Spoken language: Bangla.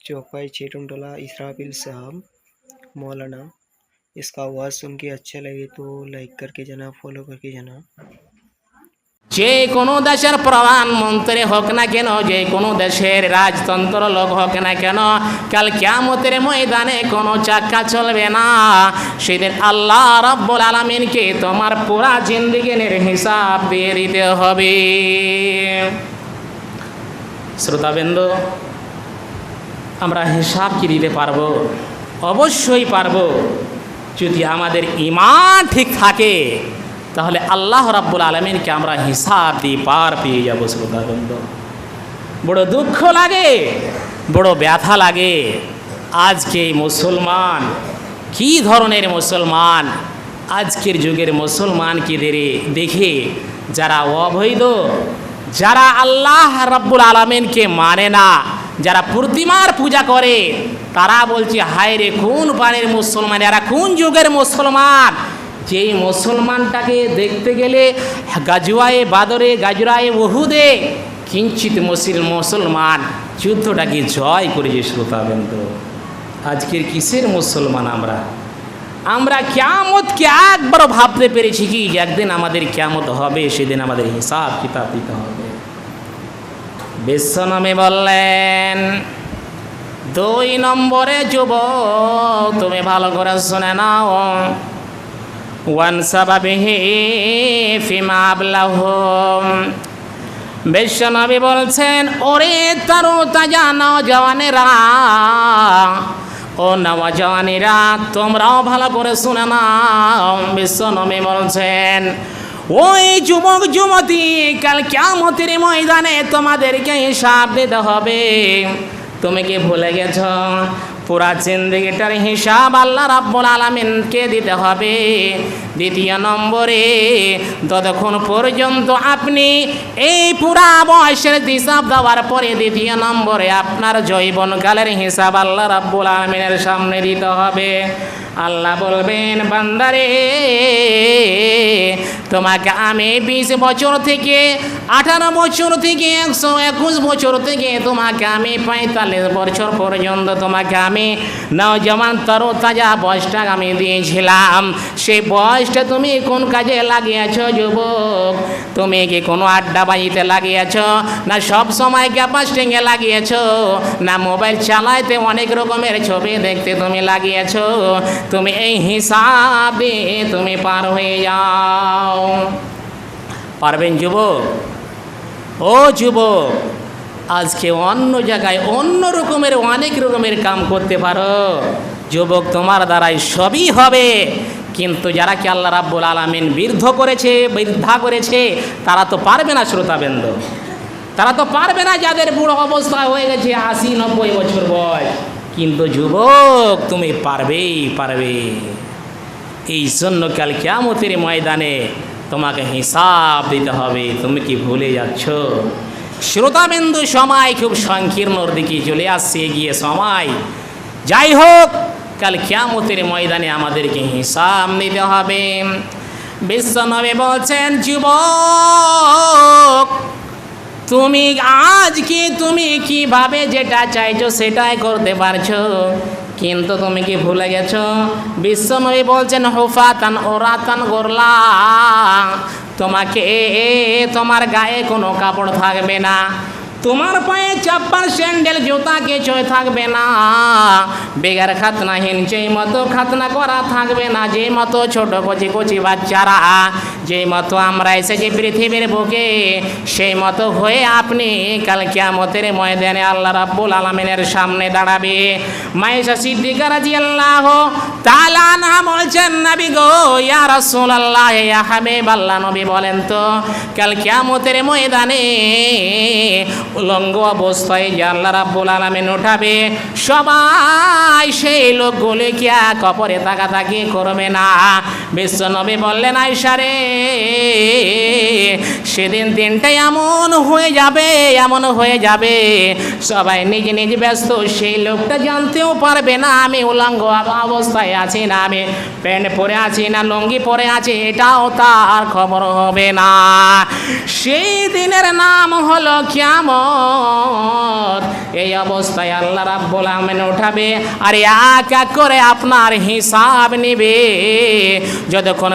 चौपाई चेटुंटोला इसराफिल साहब मौलाना। इसका आवाज़ सुन के अच्छा लगे तो लाइक करके जाना, फॉलो करके जाना। যে কোনো দেশের প্রধানমন্ত্রী হোক না কেন, যে কোনো দেশের রাজতন্ত্র লোক হোক না কেন, কাল কিয়ামতের ময়দানে কোনো চাক্কা চলবে না। সেদিন আল্লাহ রাব্বুল আলামিনকে তোমার পুরা জিন্দেগির হিসাব দিয়ে দিতে হবে। শ্রোতাবৃন্দ, আমরা হিসাব কি দিতে পারবো? অবশ্যই পারবো। যদি আমাদের ঈমান ঠিক থাকে তাহলে আল্লাহ রাব্বুল আলামিনকে আমরা হিসাব দিয়ে পার পেয়ে যাব। শ্রোতাবৃন্দ, বড় দুঃখ লাগে, বড় ব্যথা লাগে। আজকে মুসলমান কি ধরনের মুসলমান, আজকের যুগের মুসলমানকে দেখে যারা অবৈধ, যারা আল্লাহ রাব্বুল আলামিনকে মানে না, যারা প্রতিমার পূজা করে, তারা বলছে হায় রে কোন পানের মুসলমান, এরা কোন যুগের মুসলমান। যেই মুসলমানটাকে দেখতে গেলে গাজওয়ায়ে বাদরে, গাজওয়ায়ে উহুদে কিঞ্চিত মুসলমান যুদ্ধটাকে জয় করেছে। শ্রোতাবৃন্দ, আজকের কিসের মুসলমান আমরা কিয়ামতকে একবার ভাবতে পেরেছি কি যে একদিন আমাদের কিয়ামত হবে, সেদিন আমাদের হিসাব কিতাব দিতে হবে। বিশ্বনবী বললেন, 2 নম্বরে যুবক তুমি ভালো করে শুনে নাও, ওয়ান সাবাবিহি ফিমা আবলাহুম। বিশ্বনবী বলছেন, ওরে তারো তাজা নওজওয়ানেরা, ও নওজওয়ানেরা তোমরাও ভালো করে শুনে নাও। বিশ্বনবী বলছেন, ওই যুবক যুবতী কাল কিয়ামতের ময়দানে তোমাদেরকে হিসাব দিতে হবে। তুমি কি ভুলে গেছ? পুরা জিন্দেগিটার হিসাব আল্লাহ রাব্বুল আলামিনকে দিতে হবে। দ্বিতীয় নম্বরে, ততক্ষণ পর্যন্ত আপনি এই পুরা বয়সের হিসাব দেওয়ার পরে দ্বিতীয় নম্বরে আপনার যৌবনকালের হিসাব আল্লাহ রাব্বুল আলামিনের সামনে দিতে হবে। আল্লাহ বলবেন, বান্দারে তোমাকে আমি 20 বছর থেকে 18 বছর থেকে 121 বছর থেকে তোমাকে আমি 45 বছর পর্যন্ত তোমাকে আমি নওজওয়ান তরতাজা বয়সটা আমি দিয়েছিলাম। সেই বয়সটা তুমি কোন কাজে লাগিয়েছ যুবক? তুমি কি কোনো আড্ডাবাজিতে লাগিয়েছ, না সব সময় ক্যাপাসিটিংয়ে লাগিয়েছ, না মোবাইল চালাইতে অনেক রকমের ছবি দেখতে তুমি লাগিয়েছ? তুমি এই হিসাবে তুমি পার হয়ে যাও। পারবেন যুবক? ও যুবক, আজকে অন্য জায়গায় অন্য রকমের অনেক রকমের কাম করতে পারো যুবক, তোমার দ্বারাই সবই হবে। কিন্তু যারা কি আল্লাহ রাব্বুল আলামিন বৃদ্ধা করেছে তারা তো পারবে না। শ্রোতাবৃন্দ, তারা তো পারবে না, যাদের বুড়ো অবস্থা হয়ে গেছে 80-90 বছর বয়স। কিন্তু যুবক তুমি পারবে। এই জন্য কাল কিয়ামতের ময়দানে তোমাকে হিসাব দিতে হবে। তুমি কি ভুলে যাচ্ছ? শ্রোতাবিন্দু, সময় খুব সংকীর্ণর দিকে চলে আসছে, এগিয়ে সময়। যাই হোক, কাল কিয়ামতের ময়দানে আমাদেরকে হিসাব নিতে হবে। বিশ্বনবী বলছেন, যুবক তুমি আজকে তুমি কিভাবে যেটা চাইছো সেটাই করতে পারছো, কিন্তু তুমি কি ভুলে গেছো? বিশ্বনবী বলছেন, হুফাতান ওরাতান গোরলা, তোমাকে তোমার গায়ে কোনো কাপড় থাকবে না, তোমার পায়ে চাপ্পার স্যান্ডেল জুতা কিছুই থাকবে না, বেগার খাতনাহীন যেই মতো খাতনা করা থাকবে না, যেই মতো ছোট কচি বাচ্চারা যেই মতো আমরা এসেছি পৃথিবীর বুকে, সেই মতো হয়ে আপনি কাল কিয়ামতের ময়দানে আল্লাহ রাব্বুল আলামিনের সামনে দাঁড়াবে। মায়েশা সিদ্দিকা রাদিয়াল্লাহু তাআলা আনহা বলছেন, নবী গো, ইয়া রাসূলুল্লাহ, ইয়া হাবিবাল্লাহ, নবী বলেন তো কাল কিয়ামতের ময়দানে উলঙ্গ অবস্থায় যে আল্লাহ রাব্বুল আলামিন উঠাবে, সবাই সেই লোকগুলি কি কবরে তাকাতাকি করবে না? বিশ্বনবী বললেন, আয়েশা রে সেদিন দিনটা এমন হয়ে যাবে সবাই নিজ নিজ ব্যস্ত, সেই লোকটা জানতেও পারবে না আমি উলঙ্গ অবস্থায় আছি না, আমি প্যান্ট পরে আছি না লুঙ্গি পরে আছি, এটাও তার খবর হবে না। সেই দিনের নাম হলো কিয়ামত। এই অবস্থায় আল্লাহ রাব্বুল আলামিন উঠাবে আর এক এক করে আপনার হিসাব নেবে। যতক্ষণ